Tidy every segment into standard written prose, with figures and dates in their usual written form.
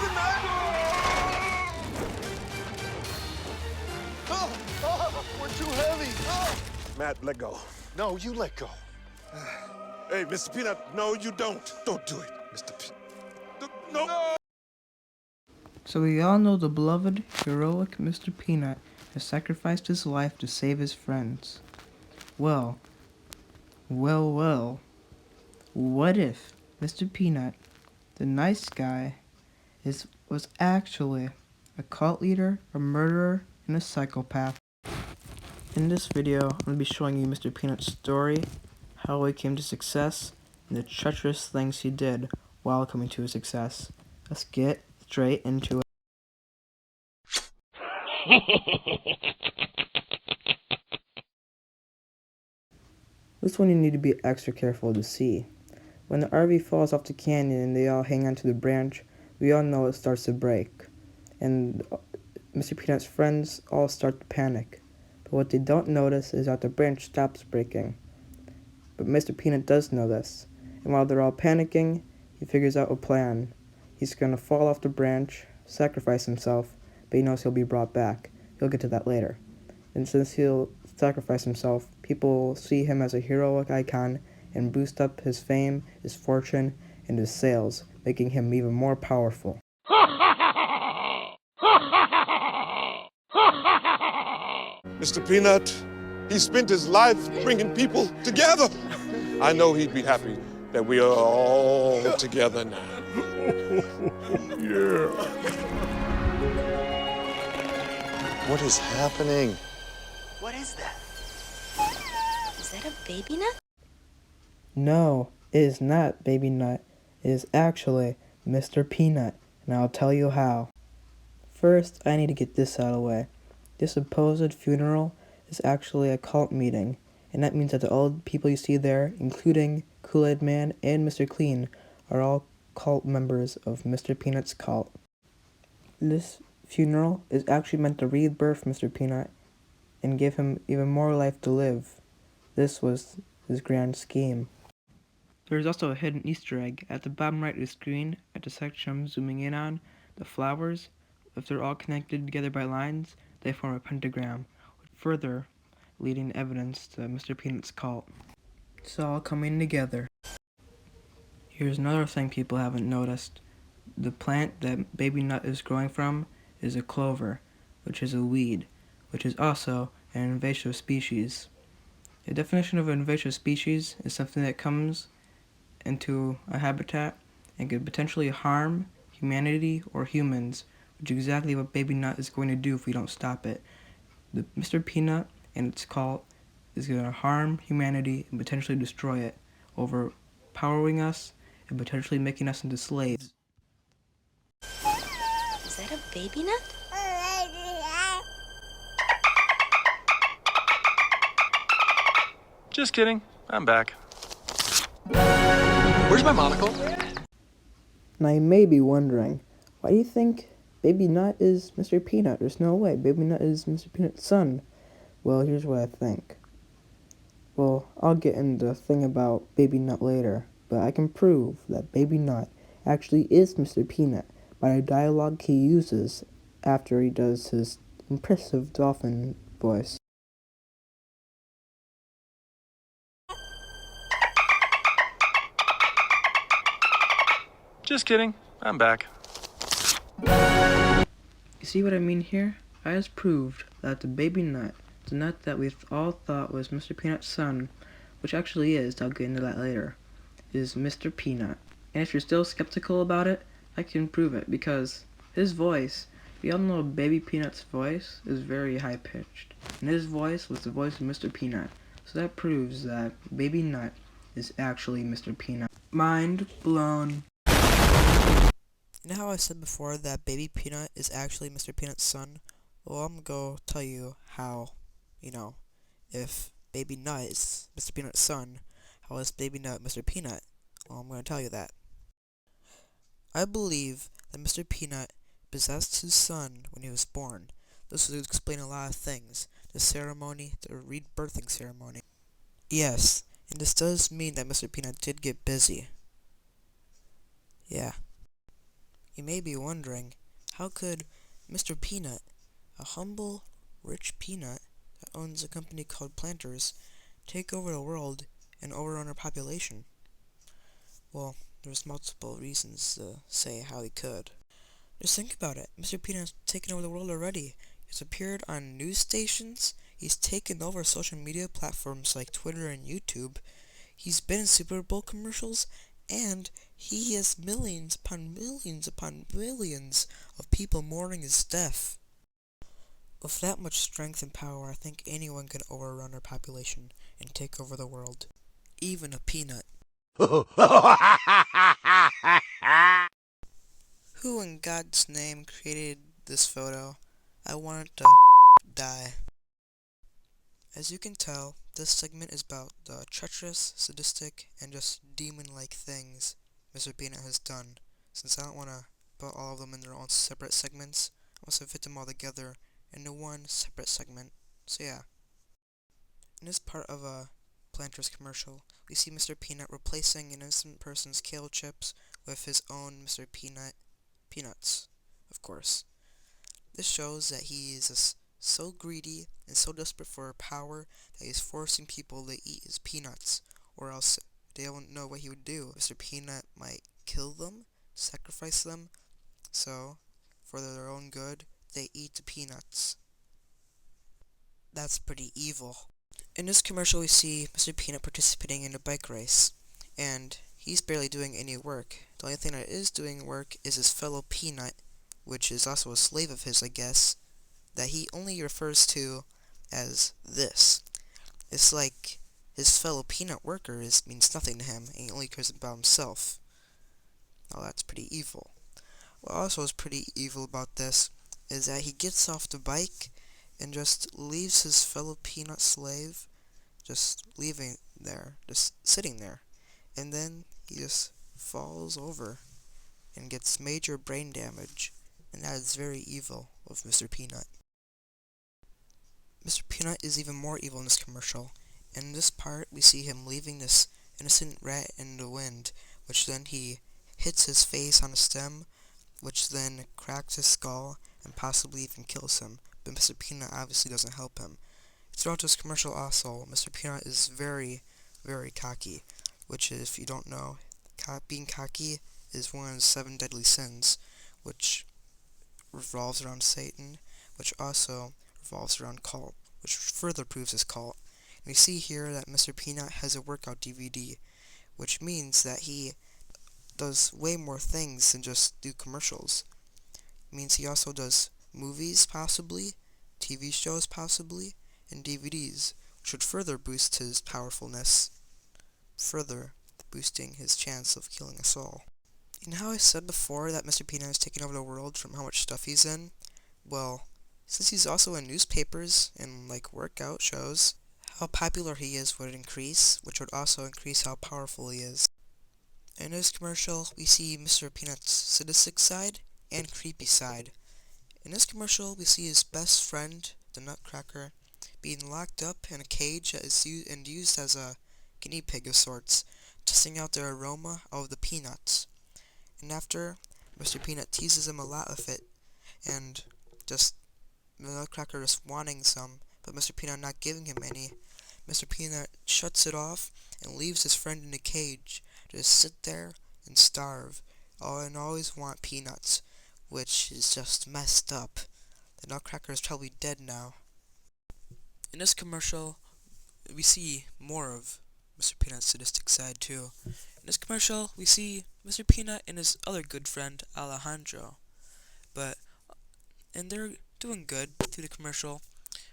the knife! We're too heavy. Matt, let go. No, you let go. Hey, Mr. Peanut, no, you don't. Don't do it, Mr. Peanut. No! So we all know the beloved, heroic Mr. Peanut has sacrificed his life to save his friends. Well, what if Mr. Peanut, the nice guy, was actually a cult leader, a murderer, and a psychopath? In this video, I'm going to be showing you Mr. Peanut's story, how he came to success, and the treacherous things he did while coming to his success. Let's get straight into it. This one you need to be extra careful to see. When the RV falls off the canyon and they all hang onto the branch, we all know it starts to break. And Mr. Peanut's friends all start to panic. But what they don't notice is that the branch stops breaking. But Mr. Peanut does know this. And while they're all panicking, he figures out a plan. He's going to fall off the branch, sacrifice himself, but he knows he'll be brought back. He'll get to that later. And since he'll sacrifice himself, people will see him as a heroic icon and boost up his fame, his fortune, and his sales, making him even more powerful. Mr. Peanut, he spent his life bringing people together. I know he'd be happy that we are all together now. Yeah. What is happening? What is that? Is that a baby nut? No, it is not Baby Nut. It is actually Mr. Peanut, and I'll tell you how. First, I need to get this out of the way. This supposed funeral is actually a cult meeting, and that means that all the people you see there, including Kool-Aid Man and Mr. Clean, are all cult members of Mr. Peanut's cult. This funeral is actually meant to rebirth Mr. Peanut and give him even more life to live. This was his grand scheme. There is also a hidden Easter egg at the bottom right of the screen at the section I'm zooming in on. The flowers, if they're all connected together by lines, they form a pentagram, with further leading evidence to Mr. Peanut's cult. It's all coming together. Here's another thing people haven't noticed. The plant that Baby Nut is growing from is a clover, which is a weed, which is also an invasive species. The definition of an invasive species is something that comes into a habitat and could potentially harm humanity or humans, which is exactly what Baby Nut is going to do if we don't stop it. The Mr. Peanut and its cult is going to harm humanity and potentially destroy it, overpowering us and potentially making us into slaves. Is that a baby nut? Just kidding. I'm back. Where's my monocle? Now you may be wondering, why do you think Baby Nut is Mr. Peanut? There's no way. Baby Nut is Mr. Peanut's son. Well, here's what I think. Well, I'll get into the thing about Baby Nut later, but I can prove that Baby Nut actually is Mr. Peanut by the dialogue he uses after he does his impressive dolphin voice. Just kidding. I'm back. You see what I mean here? I just proved that the Baby Nut, the nut that we all thought was Mr. Peanut's son, which actually is, I'll get into that later, is Mr. Peanut. And if you're still skeptical about it, I can prove it, because his voice, we all know Baby Peanut's voice is very high-pitched, and his voice was the voice of Mr. Peanut. So that proves that Baby Nut is actually Mr. Peanut. Mind blown. You know how I said before that Baby Peanut is actually Mr. Peanut's son? Well, I'm gonna go tell you how, if Baby Nut is Mr. Peanut's son, how is Baby Nut Mr. Peanut? Well, I'm gonna tell you that. I believe that Mr. Peanut possessed his son when he was born. This would explain a lot of things. The ceremony, the rebirthing ceremony. Yes, and this does mean that Mr. Peanut did get busy. Yeah. You may be wondering, how could Mr. Peanut, a humble, rich peanut that owns a company called Planters, take over the world and overrun our population? Well, there's multiple reasons to say how he could. Just think about it. Mr. Peanut's taken over the world already. He's appeared on news stations. He's taken over social media platforms like Twitter and YouTube. He's been in Super Bowl commercials, and he has millions upon millions of people mourning his death. With that much strength and power, I think anyone can overrun our population and take over the world. Even a peanut. Who in God's name created this photo? I want it to die. As you can tell, this segment is about the treacherous, sadistic, and just demon-like things Mr. Peanut has done. Since I don't want to put all of them in their own separate segments, I want to fit them all together into one separate segment. So yeah. In this part of a Planters commercial, we see Mr. Peanut replacing an innocent person's kale chips with his own Mr. Peanut peanuts, of course. This shows that he is just so greedy and so desperate for power that he's forcing people to eat his peanuts, or else they don't know what he would do. Mr. Peanut might kill them, sacrifice them, so for their own good, they eat the peanuts. That's pretty evil. In this commercial, we see Mr. Peanut participating in a bike race, and he's barely doing any work. The only thing that is doing work is his fellow peanut, which is also a slave of his, I guess, that he only refers to as this. It's like his fellow peanut worker means nothing to him, and he only cares about himself. Now that's pretty evil. What also is pretty evil about this is that he gets off the bike and just leaves his fellow peanut slave just leaving there, just sitting there. And then he just falls over and gets major brain damage, and that is very evil of Mr. Peanut. Mr. Peanut is even more evil in this commercial. In this part, we see him leaving this innocent rat in the wind, which then he hits his face on a stem, which then cracks his skull and possibly even kills him. But Mr. Peanut obviously doesn't help him. Throughout this commercial also, Mr. Peanut is very, very cocky, which is, if you don't know, being cocky is one of the 7 deadly sins, which revolves around Satan, which also revolves around cult, which further proves his cult. And we see here that Mr. Peanut has a workout DVD, which means that he does way more things than just do commercials. It means he also does movies, possibly, TV shows, possibly, and DVDs, which would further boost his powerfulness, further boosting his chance of killing us all. And how I said before that Mr. Peanut has taken over the world from how much stuff he's in, well, since he's also in newspapers and like workout shows, how popular he is would increase, which would also increase how powerful he is. In this commercial, we see Mr. Peanut's sadistic side and creepy side. In this commercial, we see his best friend, the Nutcracker, being locked up in a cage that is used as a guinea pig of sorts, testing out the aroma of the peanuts. And after, Mr. Peanut teases him a lot with it, and just the Nutcracker just wanting some, but Mr. Peanut not giving him any. Mr. Peanut shuts it off and leaves his friend in the cage to just sit there and starve, and always want peanuts, which is just messed up. The Nutcracker is probably dead now. In this commercial, we see more of Mr. Peanut's sadistic side too. In this commercial, we see Mr. Peanut and his other good friend, Alejandro. And they're doing good through the commercial.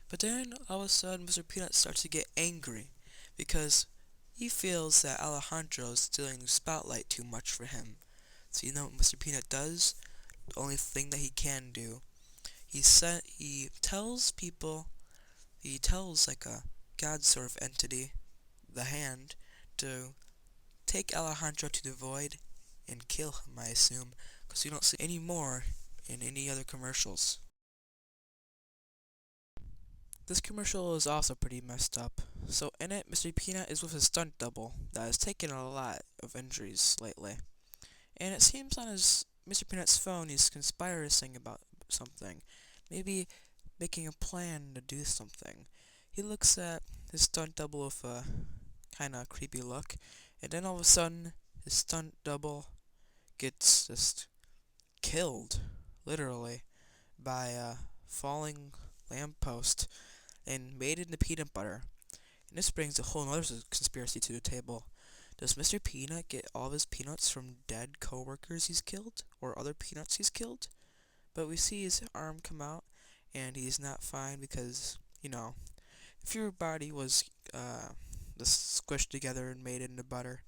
But then, all of a sudden, Mr. Peanut starts to get angry because he feels that Alejandro is stealing the spotlight too much for him. So you know what Mr. Peanut does? The only thing that he can do. He tells like a god sort of entity, the Hand, to take Alejandro to the void and kill him, I assume, because you don't see any more in any other commercials. This commercial is also pretty messed up. So in it, Mr. Peanut is with his stunt double that has taken a lot of injuries lately. And it seems on his Mr. Peanut's phone, he's conspiring about something. Maybe making a plan to do something. He looks at his stunt double with a kinda creepy look, and then all of a sudden, his stunt double gets just killed, literally, by a falling lamppost and made into peanut butter. And this brings a whole other conspiracy to the table. Does Mr. Peanut get all of his peanuts from dead coworkers he's killed, or other peanuts he's killed? But we see his arm come out, and he's not fine because, if your body was just squished together and made into butter,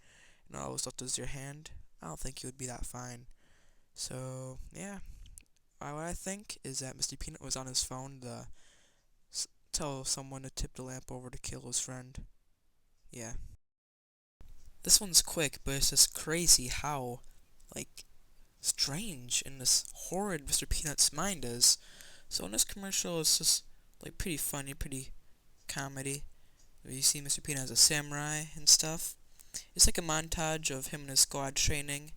and all that was left was your hand, I don't think you would be that fine. So, yeah. What I think is that Mr. Peanut was on his phone to tell someone to tip the lamp over to kill his friend. Yeah. This one's quick, but it's just crazy how, strange and this horrid Mr. Peanut's mind is. So in this commercial, it's just, pretty funny, pretty comedy. You see Mr. Peanut as a samurai and stuff. It's like a montage of him and his squad training.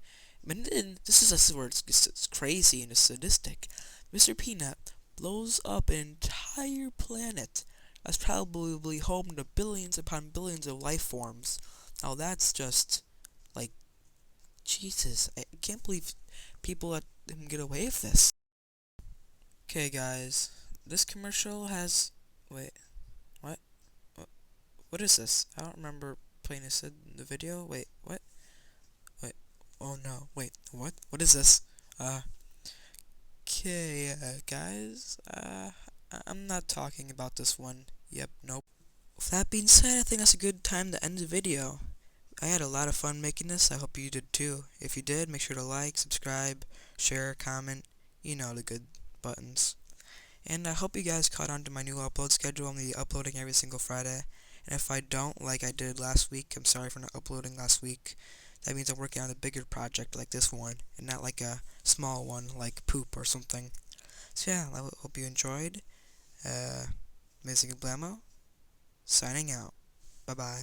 But then, this is where it's crazy and it's sadistic. Mr. Peanut blows up an entire planet that's probably home to billions upon billions of life forms. Now that's just, Jesus, I can't believe people let him get away with this. Okay guys, this commercial has, wait, what is this? I don't remember playing this in the video. Wait, what? Wait, oh no, wait, what is this? Okay, guys, I'm not talking about this one. Yep, nope. With that being said, I think that's a good time to end the video. I had a lot of fun making this. I hope you did too. If you did, make sure to like, subscribe, share, comment, the good buttons. And I hope you guys caught on to my new upload schedule. I'm going to be uploading every single Friday. And if I don't, like I did last week, I'm sorry for not uploading last week. That means I'm working on a bigger project like this one, and not like a small one like poop or something. So yeah, I hope you enjoyed. Amazing Blamo, signing out. Bye-bye.